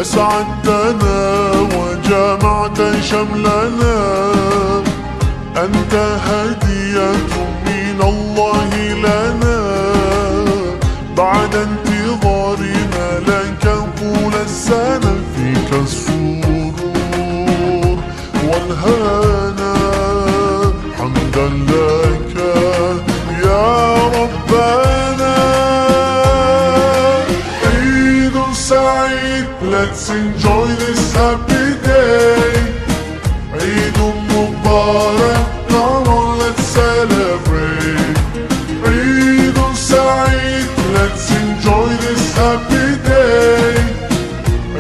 أسعدتنا وجمعت شملنا، أنت هدية من الله لنا، بعد انتظارنا لك طول السنة، فيك السرور والهنا، حمدا لك يا ربنا. عيد سعيد، let's enjoy this happy day. Eid Mubarak, come on let's celebrate. Eid Saeed, let's enjoy this happy day.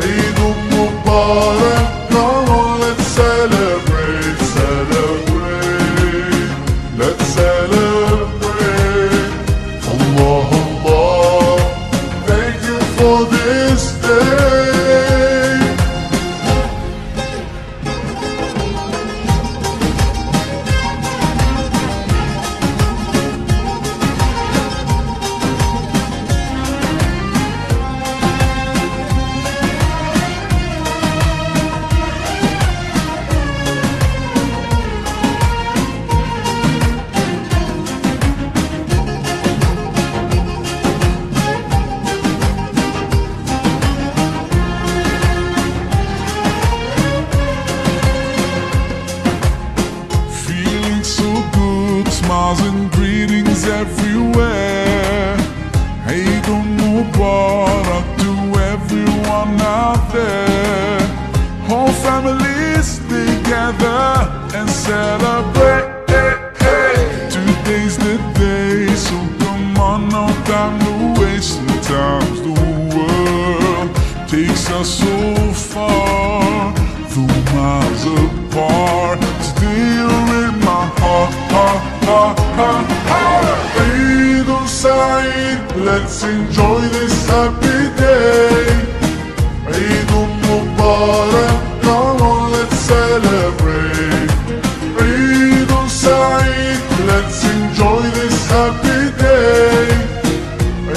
Eid Mubarak, come on let's celebrate, celebrate, let's celebrate. Allah, Allah, thank you for this day. Smiles and greetings everywhere. Eid Mubarak to everyone out there. Whole families together and celebrate. Today's the day, so come on, no time to waste. Sometimes the world takes us so far, though miles apart. Today you're in my heart. Eid Saeed, let's enjoy this happy day. Eid Mubarak, come on let's celebrate. Eid Saeed, let's enjoy this happy day.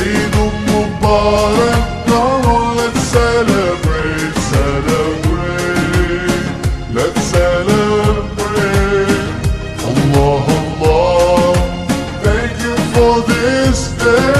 Eid Mubarak, come on let's celebrate, celebrate, let's celebrate. Allah, Allah, thank you for this day.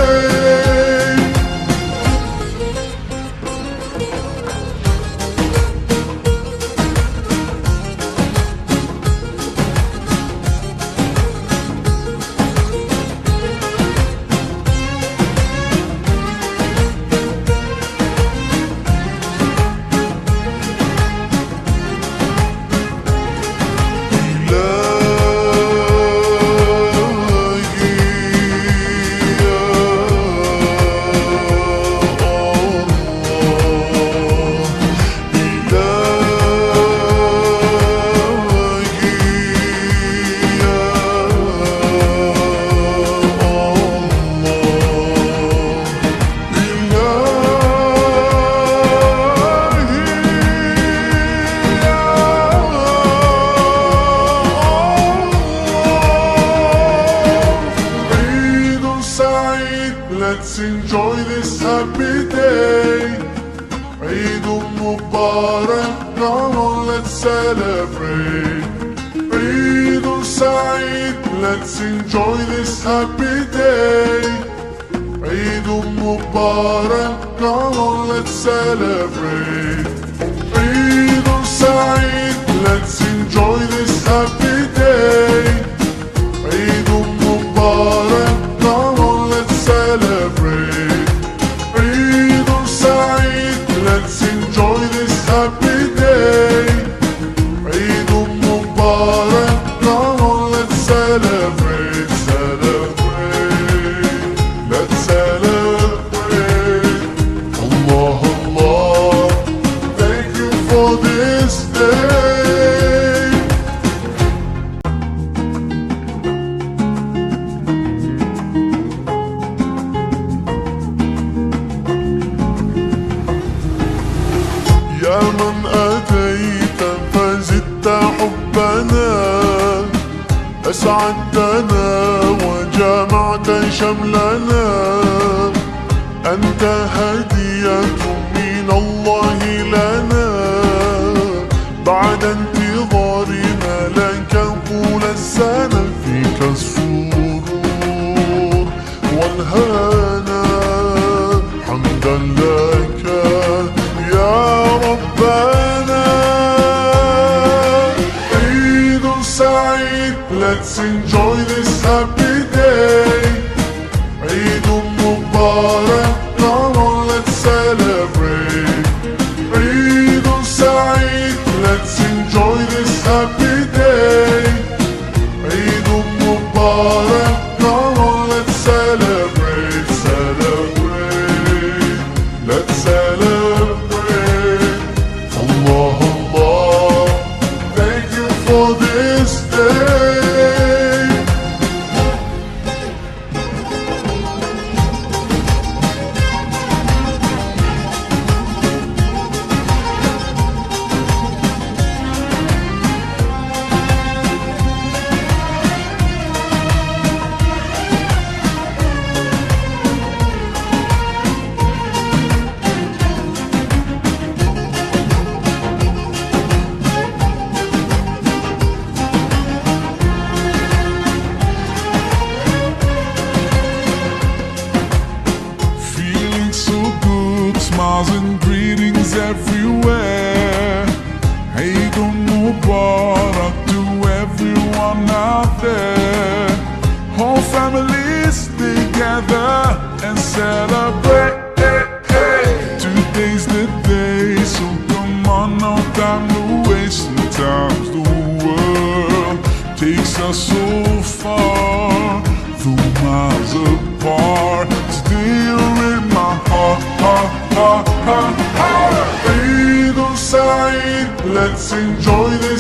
Let's enjoy this happy day. Eid Mubarak, come on let's celebrate. Eid Saeed, let's enjoy this happy day. Eid Mubarak, come on let's celebrate. Eid Saeed, let's enjoy this happy day. Eid Mubarak, come on let's celebrate. Eid Saeed, let's enjoy this happy day. Eid Mubarak, come on let's celebrate, celebrate, let's celebrate. Allah, Allah, thank you for this day. يا من أتيت فزدت حبنا، أسعدتنا وجمعت شملنا، أنت هدية من الله لنا. السرور والهنا حمدا لك يا ربنا. عيد سعيد, let's enjoy this happy day. Eid Mubarak, come on let's celebrate. Eid Saeed, let's enjoy this happy day. Eid Mubarak, come on let's celebrate, celebrate, let's celebrate. Allah, Allah, thank you for this day. Smiles and greetings everywhere. Eid Mubarak to everyone out there. Whole families together and celebrate. Today's the day, so come on, no time to waste. Sometimes the world takes us so far, though miles apart. Still in my heart, Eid Saeed, let's enjoy this